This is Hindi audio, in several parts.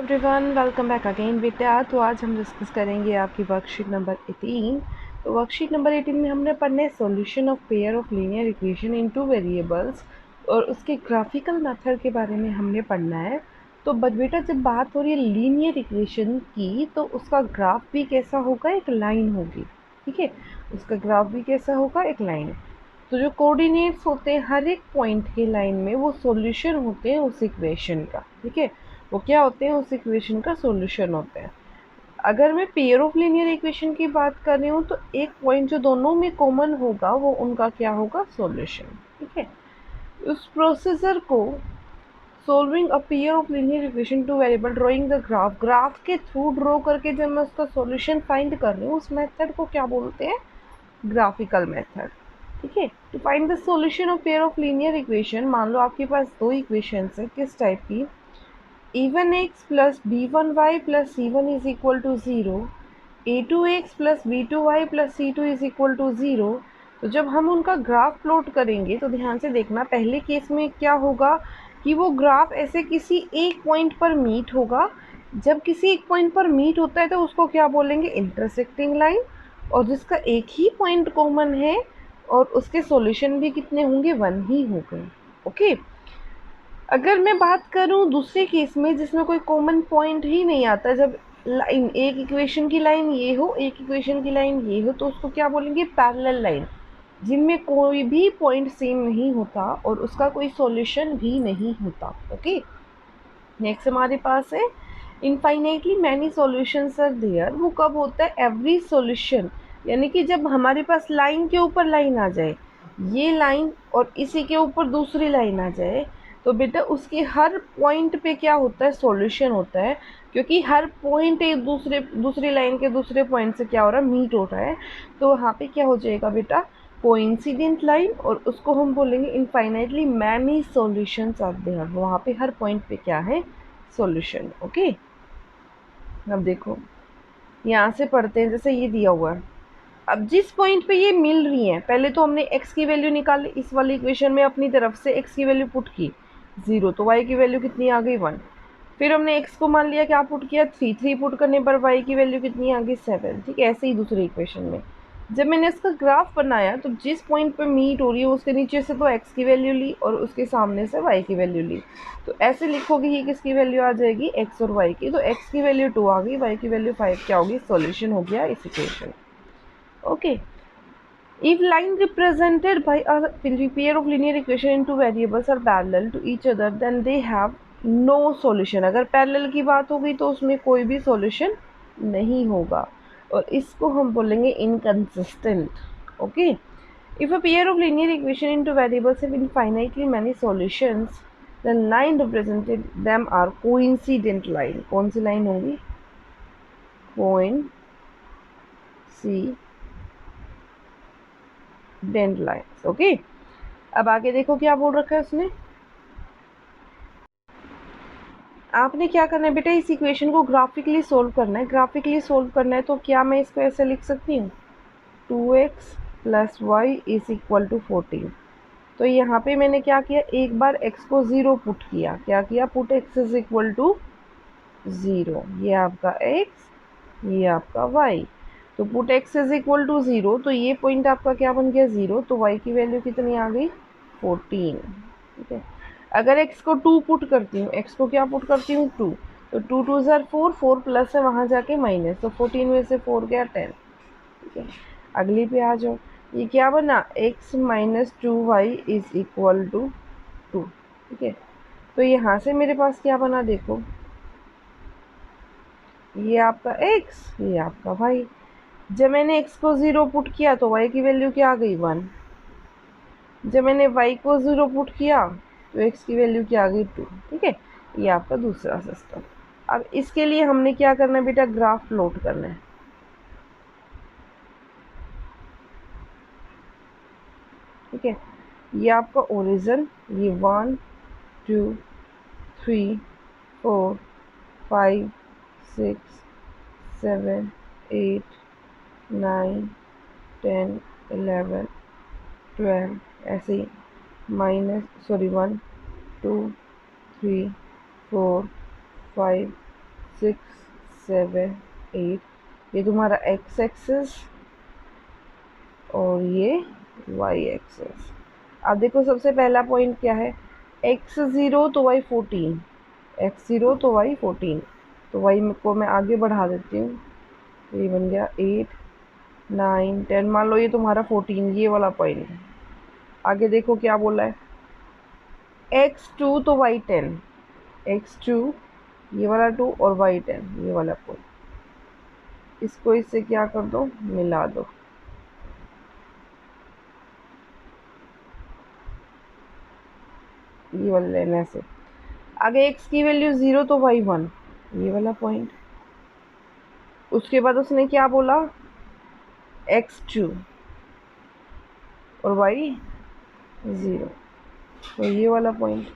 एवरीवन, वेलकम बैक अगेन बेटा। तो आज हम डिस्कस करेंगे आपकी वर्कशीट नंबर 18। तो वर्कशीट नंबर 18 में हमने पढ़ना है solution of pair of linear equation in two variables और उसके ग्राफिकल मेथड के बारे में हमने पढ़ना है। तो बट बेटा जब बात हो रही है लीनियर इक्वेशन की तो उसका ग्राफ भी कैसा होगा, एक लाइन होगी। ठीक है, उसका ग्राफ भी कैसा होगा, एक लाइन। तो जो कोऑर्डिनेट्स होते हैं हर एक पॉइंट के लाइन में वो सॉल्यूशन होते हैं उस इक्वेशन का। ठीक है, वो क्या होते हैं, उस इक्वेशन का सॉल्यूशन होते हैं। अगर मैं पेयर ऑफ लीनियर इक्वेशन की बात कर रही हूँ तो एक पॉइंट जो दोनों में कॉमन होगा वो उनका क्या होगा, सॉल्यूशन। ठीक है, उस प्रोसीजर को solving a pair of linear equation two variable drawing the graph के थ्रू ड्रॉ करके जब मैं उसका सॉल्यूशन फाइंड कर रही हूँ उस मेथड को क्या बोलते हैं, ग्राफिकल मेथड। ठीक है, to find the solution of pair of linear equation, मान लो आपके पास दो इक्वेशंस है, किस टाइप की, a1x plus b1y plus c1 is equal to 0, a2x plus b2y plus c2 is equal to 0। तो जब हम उनका ग्राफ प्लॉट करेंगे तो ध्यान से देखना, पहले केस में क्या होगा कि वो ग्राफ ऐसे किसी एक पॉइंट पर मीट होगा। जब किसी एक पॉइंट पर मीट होता है तो उसको क्या बोलेंगे, इंटरसेक्टिंग लाइन। और जिसका एक ही पॉइंट कॉमन है और उसके सॉल्यूशन भी कितने होंगे, वन ही होंगे। ओके, अगर मैं बात करूं दूसरे केस में जिसमें कोई कॉमन पॉइंट ही नहीं आता, जब लाइन एक इक्वेशन की लाइन ये हो, एक इक्वेशन की लाइन ये हो, तो उसको क्या बोलेंगे, पैरेलल लाइन, जिनमें कोई भी पॉइंट सेम नहीं होता और उसका कोई सॉल्यूशन भी नहीं होता। ओके, नेक्स्ट हमारे पास है infinitely many solutions are there. वो कब होता है, एवरी सॉल्यूशन, यानी कि जब हमारे पास लाइन के ऊपर लाइन आ जाए, ये लाइन और इसी के ऊपर दूसरी लाइन आ जाए, तो बेटा उसके हर पॉइंट पे क्या होता है, सॉल्यूशन होता है। क्योंकि हर पॉइंट एक दूसरी लाइन के दूसरे पॉइंट से क्या हो रहा है, मीट हो रहा है। तो वहाँ पे क्या हो जाएगा बेटा, कोइंसिडेंट लाइन, और उसको हम बोलेंगे infinitely many solutions are there. वहाँ पे हर पॉइंट पे क्या है, सॉल्यूशन। ओके, अब देखो यहाँ से पढ़ते हैं, जैसे ये दिया हुआ है, अब जिस पॉइंट पे ये मिल रही हैं, पहले तो हमने x की वैल्यू निकाली, इस वाली इक्वेशन में अपनी तरफ से x की वैल्यू पुट की 0, तो y की वैल्यू कितनी आ गई 1। फिर हमने x को मान लिया क्या पुट किया, 3 पुट करने पर y की वैल्यू कितनी आ गई 7। ठीक है, ऐसे ही दूसरी इक्वेशन में जब मैंने इसका ग्राफ बनाया तो जिस पॉइंट पे मीट हो रही है उसके नीचे से तो x की वैल्यू ली और उसके सामने से y की वैल्यू ली। तो ऐसे लिखोगे कि किसकी वैल्यू आ जाएगी, x और y की। तो x की वैल्यू 2 आ गई, y की वैल्यू 5 क्या होगी, सॉल्यूशन हो गया इस equation. Okay, if line represented by a pair of linear equation in two variables are parallel to each other then they have no solution। अगर parallel की बात होगी तो उसमें कोई भी solution नहीं होगा और इसको हम बोलेंगे inconsistent। okay, if a pair of linear equation in two variables have infinitely many solutions then line represented them are coincident line। कौन सी line होगी, coincident lines। ओके, अब आगे देखो क्या बोल रखा है उसने, आपने क्या करना है बेटा, इस इक्वेशन को ग्राफिकली सोल्व करना है। ग्राफिकली सोल्व करना है तो क्या मैं इसको ऐसे लिख सकती हूँ, 2x plus y is equal to 14। तो यहाँ पे मैंने क्या किया, एक बार x को 0 पुट किया, क्या किया, put x is equal to 0। ये आपका x, ये आपका y। तो put x is equal to 0, तो ये पॉइंट आपका क्या बन गया 0, तो y की वैल्यू कितनी आ गई 14। ठीक है, अगर x को 2 पुट करती हूँ, x को क्या पुट करती हूँ 2, तो 2 2 ज़र 4, 4 प्लस है वहाँ जाके माइनस, तो 14 में से 4 गया 10। ठीक है, अगली पे आ जाओ, ये क्या बना, x minus 2y is equal to 2। ठीक है, तो यहाँ से मेरे पास क्या बना, देखो ये आपका x, ये आपका y। जब मैंने x को 0 पुट किया तो y की वैल्यू क्या आ गई 1। जब मैंने y को 0 पुट किया तो x की वैल्यू क्या आ गई 2। ठीक है, ये आपका दूसरा सिस्टम। अब इसके लिए हमने क्या करना है बेटा, ग्राफ प्लॉट करना है। ठीक है, ये आपका ओरिजिन, ये 1 2 3 4 5 6 7 8 9 10 11 12 ऐसे ही, माइनस 1 2 3 4 5 6 7 8 ये तुम्हारा एक्स एक्सिस और ये वाई एक्सिस। अब देखो सबसे पहला पॉइंट क्या है, x0 तो y 14, x0 तो y 14, तो y को मैं आगे बढ़ा देती हूँ, तो ये बन गया 8 9 10, मान लो ये तुम्हारा 14 ये वाला पॉइंट है। आगे देखो क्या बोला है, x2 तो y 10, x2 ये वाला 2 और y 10 ये वाला पॉइंट, इसको इससे क्या कर दो, मिला दो। ये वाला लेने से आगे x की वैल्यू 0 तो y 1 ये वाला पॉइंट, उसके बाद उसने क्या बोला x2 और y 0, तो ये वाला पॉइंट,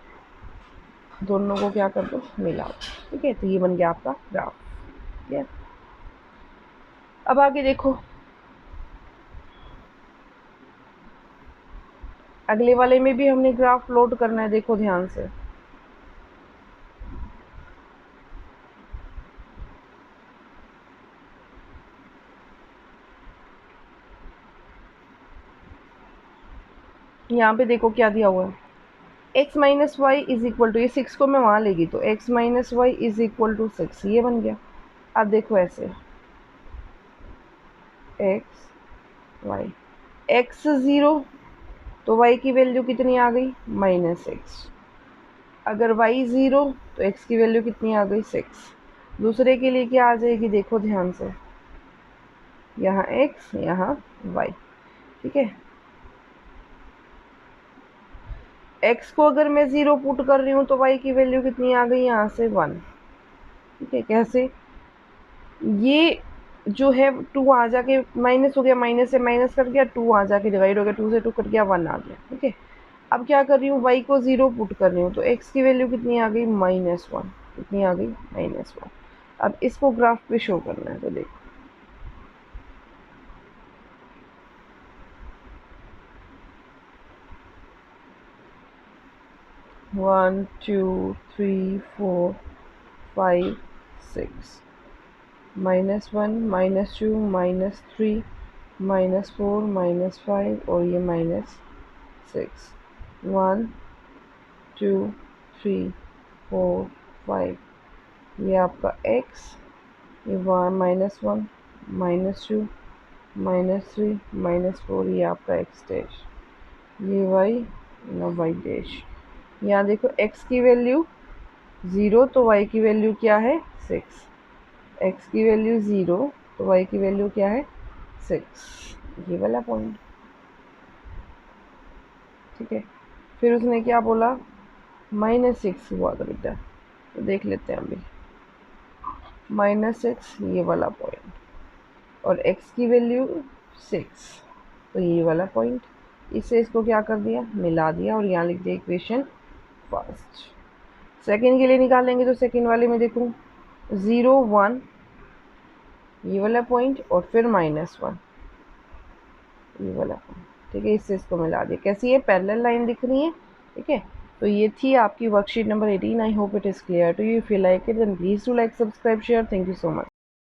दोनों को क्या कर दो, मिलाओ। ठीक है, तो ये बन गया आपका ग्राफ। ठीक है, अब आगे देखो, अगले वाले में भी हमने ग्राफ लोड करना है, देखो ध्यान से। यहाँ पे देखो क्या दिया हुआ है, x minus y is equal to, ये 6 को मैं वहाँ लेगी तो x minus y is equal to 6, ये बन गया। अब देखो ऐसे x y, x 0 तो y की वैल्यू कितनी आ गई, -6। अगर y 0 तो x की वैल्यू कितनी आ गई, 6। दूसरे के लिए क्या आ जाएगी, देखो ध्यान से, यहाँ x यहाँ y। ठीक है, x को अगर मैं 0 पुट कर रही हूँ तो y की वैल्यू कितनी आ गई, यहाँ से 1। ठीक है, कैसे, ये जो है 2 आ जाके माइनस हो गया, माइनस से माइनस कट गया, 2 आ जाके डिवाइड हो गया, 2 से 2 कट गया, 1 आ गया। ठीक है, अब क्या कर रही हूँ, y को 0 पुट कर रही हूँ तो x की वैल्यू कितनी आ गई, -1। कितनी आ गई, -1। अब इसको ग्राफ पे शो करना है, तो देखो 1 2 3 4 5 6, -1 -2 -3 -4 -5 और ये -6, 1 2 3 4 5, ये आपका x, ये -1 -2 -3 -4, ये आपका x डैश, ये y ना y डैश। यहाँ देखो x की वैल्यू 0 तो y की वैल्यू क्या है, 6। x की वैल्यू 0 तो y की वैल्यू क्या है, 6, ये वाला पॉइंट। ठीक है, फिर उसने क्या बोला, -6 हुआ था बेटा, तो देख लेते हैं अभी, -6 ये वाला पॉइंट, और x की वैल्यू 6, तो ये वाला पॉइंट। इससे इसको क्या कर दिया, मिला दिया, और यहाँ लिख दिया इक्वेशन फर्स्ट। सेकंड के लिए निकालेंगे तो सेकंड वाले में देखूँ 0 1 ये वाला पॉइंट, और फिर -1 ये वाला पॉइंट। ठीक है, इससे इसको मिला दिया, कैसी है, पैरेलल लाइन दिख रही है। ठीक है, तो ये थी आपकी worksheet number 18। I hope it is clear to you. If you like it then please do like, subscribe, share. Thank you so much.